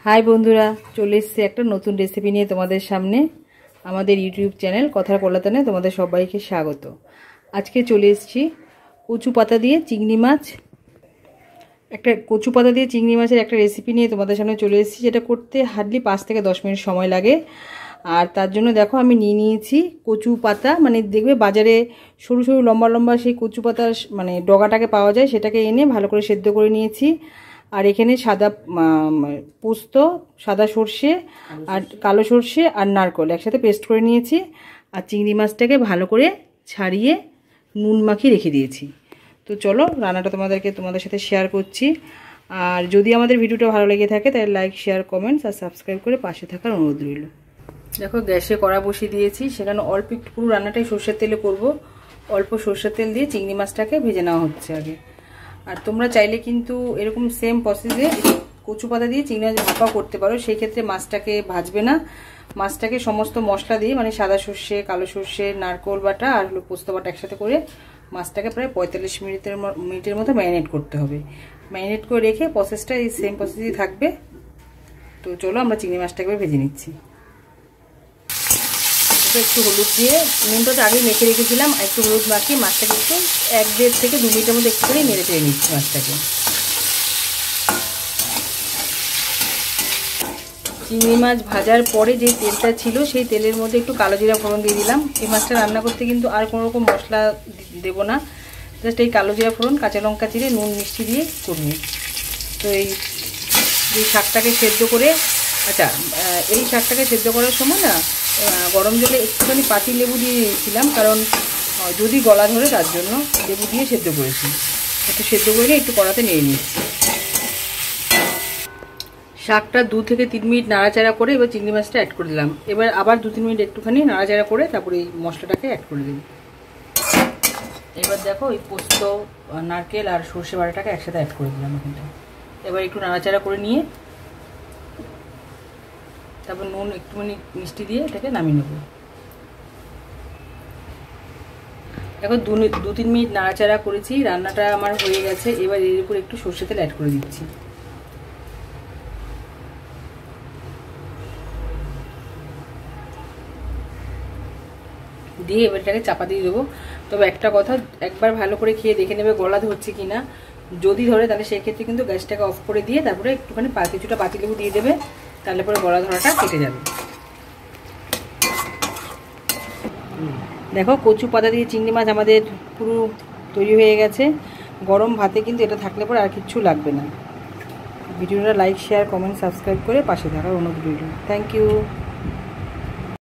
High বন্ধুরা, চলে এসেছি একটা নতুন রেসিপি নিয়ে তোমাদের সামনে। আমাদের ইউটিউব চ্যানেল কথার কলাতানে তোমাদের সবাইকে স্বাগত। আজকে চলে এসেছি কচু পাতা দিয়ে চিংড়ি মাছ, কচু পাতা দিয়ে চিংড়ি মাছের একটা রেসিপি নিয়ে তোমাদের সামনে চলে এসেছি, যেটা করতে হার্ডলি 5 থেকে 10 মিনিট সময় লাগে। আর তার জন্য দেখো আমি নিয়ে নিয়েছি কচু পাতা, মানে দেখবে বাজারে সরু সরু লম্বা লম্বা সেই কচু পাতার মানে ডগাটাকে পাওয়া যায়, সেটাকে এনে ভালো করে সেদ্ধ করে নিয়েছি। আর এখানে সাদা পোস্ত, সাদা সর্ষে আর কালো সর্ষে আর নারকেল একসাথে পেস্ট করে নিয়েছি। আর চিংড়ি মাছটাকে ভালো করে ছাড়িয়ে নুন মাখিয়ে রেখে দিয়েছি। তো চলো রান্নাটা তোমাদের সাথে শেয়ার করছি। আর যদি আমাদের ভিডিওটা ভালো লেগে থাকে তাহলে লাইক, শেয়ার, কমেন্টস আর সাবস্ক্রাইব করে পাশে থাকার অনুরোধ রইল। দেখো গ্যাসে কড়া বসিয়ে দিয়েছি, সেখানে অল্প একটু, পুরো রান্নাটাই সর্ষের তেলে করব। অল্প সর্ষের তেল দিয়ে চিংড়ি মাছটাকে ভেজে নেওয়া হচ্ছে আগে। আর তোমরা চাইলে কিন্তু এরকম সেম প্রসেসে কচু পাতা দিয়ে চিংড়ি মাছ ভাপা করতে পারো। সেই ক্ষেত্রে মাছটাকে ভাজবে না, মাছটাকে সমস্ত মশলা দিয়ে মানে সাদা সর্ষে, কালো সর্ষে, নারকেল বাটা আর পোস্ত বাটা একসাথে করে মাছটাকে প্রায় 45 মিনিটের মতো ম্যারিনেট করতে হবে। ম্যারিনেট করে রেখে প্রসেসটা এই সেম প্রসেসই থাকবে। তো চলো আমরা চিংড়ি মাছটাকে ভেজে নিচ্ছি। একটু হলুদ দিয়ে, নুনটা তো আগে মেখে রেখেছিলাম, একটু হলুদ মাখিয়ে মাছটাকে একটু 1-1.5 থেকে 2 মিনিটের মধ্যে একটুখানি নেড়ে চেড়ে নিচ্ছি মাছটাকে। চিংড়ি মাছ ভাজার পরে যে তেলটা ছিল সেই তেলের মধ্যে একটু কালো জিরা ফোড়ন দিয়ে দিলাম। এই মাছটা রান্না করতে কিন্তু আর কোনো রকম মশলা দেবো না, জাস্ট এই কালো জিরা ফোড়ন, কাঁচা লঙ্কা চিড়ে, নুন মিষ্টি দিয়ে করবো। তো এই শাকটাকে সেদ্ধ করে, আচ্ছা এই শাকটাকে সেদ্ধ করার সময় না গরম জলে একটুখানি পাতি লেবু দিয়ে দিয়েছিলাম, কারণ যদি গলা ধরে তার জন্য লেবু দিয়ে সেদ্ধ করেছি। একটু সেদ্ধ করে একটু কড়াতে নিয়ে নিচ্ছি। শাকটা 2 থেকে 3 মিনিট নাড়াচাড়া করে এবার চিংড়ি মাছটা অ্যাড করে দিলাম। এবার আবার 2-3 মিনিট একটুখানি নাড়াচাড়া করে তারপরে এই মশলাটাকে অ্যাড করে দিই। এবার দেখো ওই পোস্ত, নারকেল আর সর্ষে বাটাটাকে একসাথে অ্যাড করে দিলাম এখানটা। এবার একটু নাড়াচাড়া করে নিয়ে তারপর নুন একটুখানি মিষ্টি দিয়ে এটাকে নামিয়ে নেব। এখন 2-3 মিনিট নাড়াচাড়া করেছি, রান্নাটা আমার হয়ে গেছে। এবার এর উপর একটু সর্ষে তেল অ্যাড করে দিচ্ছি। দিয়ে এবার এটাকে চাপা দিয়ে দেবো। তবে একটা কথা, একবার ভালো করে খেয়ে দেখে নেবে গলা ধরছে কিনা। যদি ধরে তাহলে সেই ক্ষেত্রে কিন্তু গ্যাসটাকে অফ করে দিয়ে তারপরে একটুখানি কিছুটা পাতিলেবু দিয়ে দেবে, তাহলে পরে গলা ধরাটা কেটে যাবে। দেখো কচু পাতা দিয়ে চিংড়ি মাছ আমাদের পুরো তৈরি হয়ে গেছে। গরম ভাতে কিন্তু এটা থাকলে পরে আর কিচ্ছু লাগবে না। ভিডিওটা লাইক, শেয়ার, কমেন্ট, সাবস্ক্রাইব করে পাশে থাকার অনুরোধ রইল। Thank you.